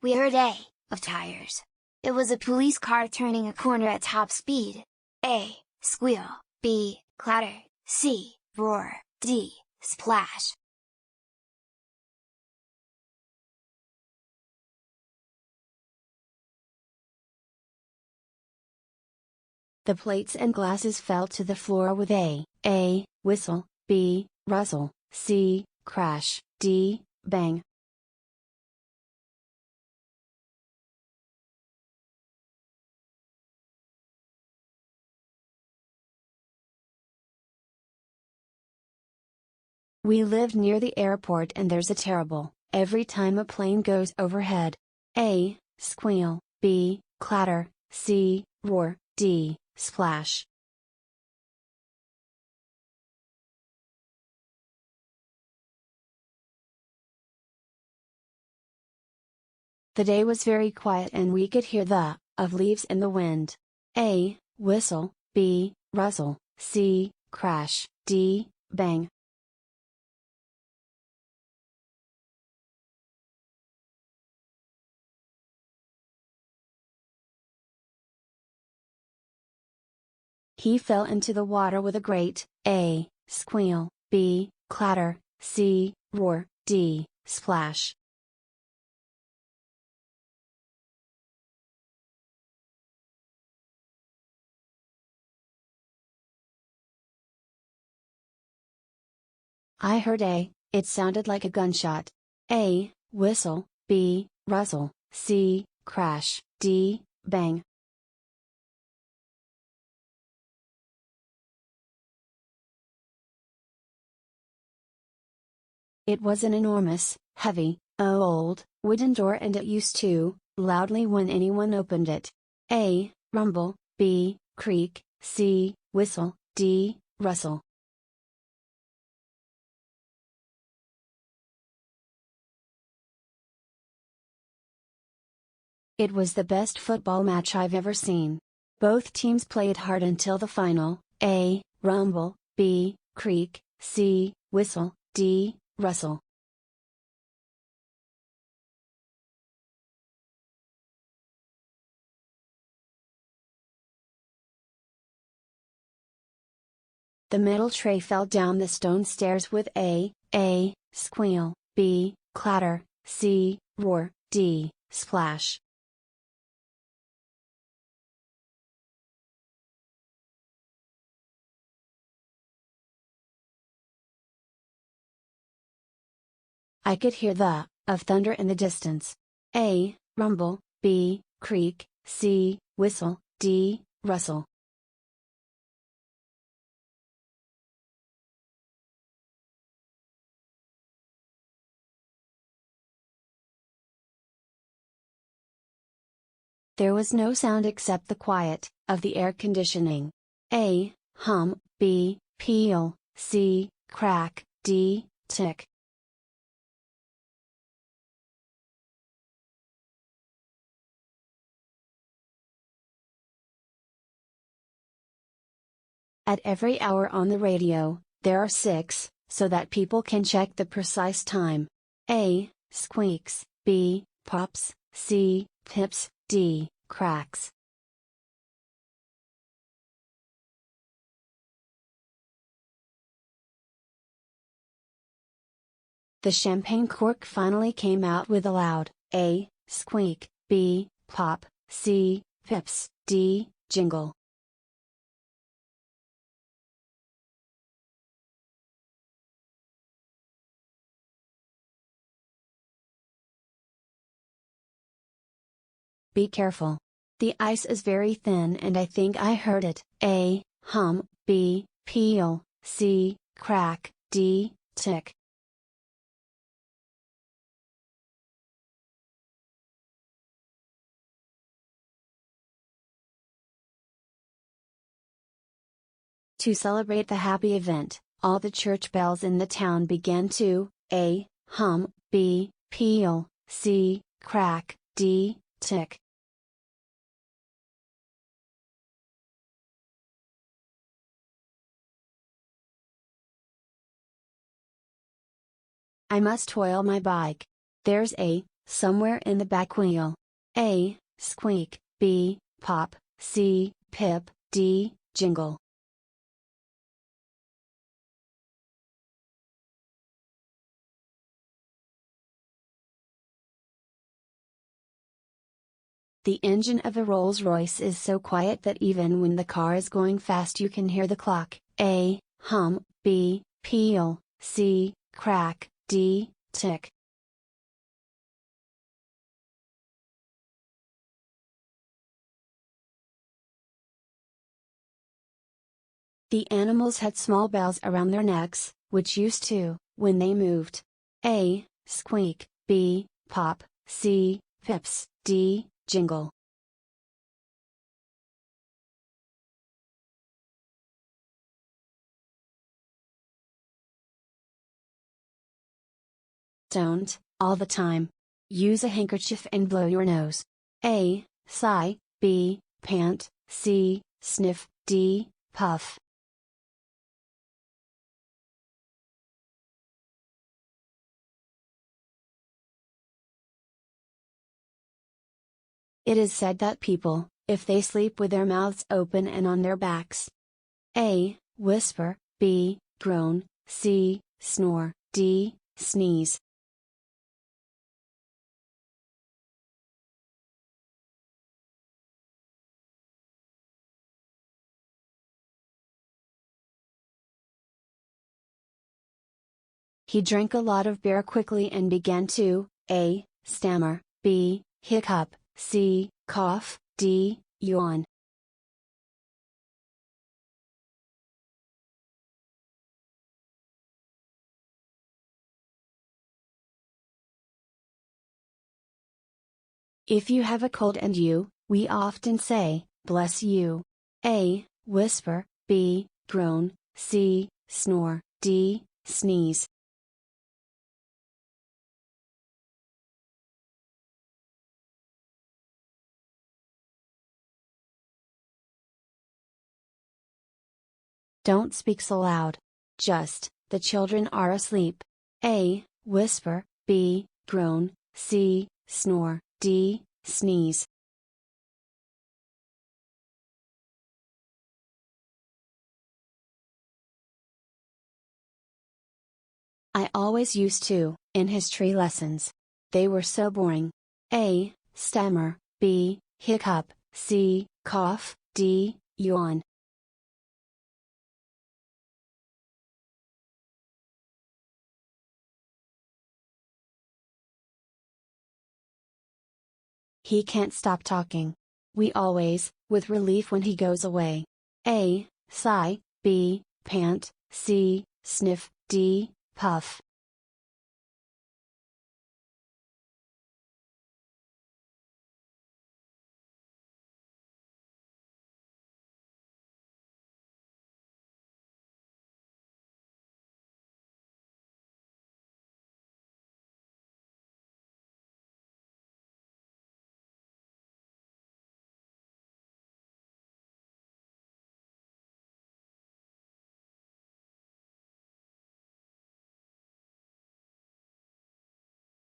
We heard A, of tires. It was a police car turning a corner at top speed. A, squeal, B, clatter, C, roar, D, splash. The plates and glasses fell to the floor with A, whistle, B, rustle, C, crash, D, bang. We lived near the airport and there's a terrible, every time a plane goes overhead. A, squeal, B, clatter, C, roar, D, splash. The day was very quiet and we could hear the, of leaves in the wind. A, whistle, B, rustle, C, crash, D, bang. He fell into the water with a great, A, squeal, B, clatter, C, roar, D, splash. I heard A, it sounded like a gunshot. A, whistle, B, rustle, C, crash, D, bang. It was an enormous, heavy, old, wooden door and it used to, loudly when anyone opened it. A, rumble, B, creak, C, whistle, D, rustle. It was the best football match I've ever seen. Both teams played hard until the final, A, rumble, B, creak, C, whistle, D, rustle. The metal tray fell down the stone stairs with A, squeal, B, clatter, C, roar, D, splash. I could hear the, of thunder in the distance. A, rumble, B, creak, C, whistle, D, rustle. There was no sound except the quiet, of the air conditioning. A, hum, B, peel, C, crack, D, tick. At every hour on the radio, there are 6, so that people can check the precise time. A, squeaks, B, pops, C, pips, D, cracks. The champagne cork finally came out with a loud, A, squeak, B, pop, C, pips, D, jingle. Be careful. The ice is very thin and I think I heard it. A, hum, B, peel, C, crack, D, tick. To celebrate the happy event, all the church bells in the town began to, A, hum, B, peel, C, crack, D, tick. I must oil my bike. There's A, somewhere in the back wheel. A. Squeak, B. Pop, C. Pip, D. Jingle. The engine of a Rolls-Royce is so quiet that even when the car is going fast you can hear the clock. A. Hum, B. Peel, C. Crack, D. Tick. The animals had small bells around their necks, which used to, when they moved. A. Squeak, B. Pop, C. Pips, D. Jingle. Don't, all the time. Use a handkerchief and blow your nose. A. Sigh, B. Pant, C. Sniff, D. Puff. It is said that people, if they sleep with their mouths open and on their backs. A. Whisper, B. Groan, C. Snore, D. Sneeze. He drank a lot of beer quickly and began to, A. Stammer, B. Hiccup, C. Cough, D. Yawn. If you have a cold and we often say, bless you. A. Whisper, B. Groan, C. Snore, D. Sneeze. Don't speak so loud. Just, the children are asleep. A. Whisper, B. Groan, C. Snore, D. Sneeze. I always used to, in history lessons. They were so boring. A. Stammer, B. Hiccup, C. Cough, D. Yawn. He can't stop talking. We always, with relief when he goes away. A. Sigh, B. Pant, C. Sniff, D. Puff.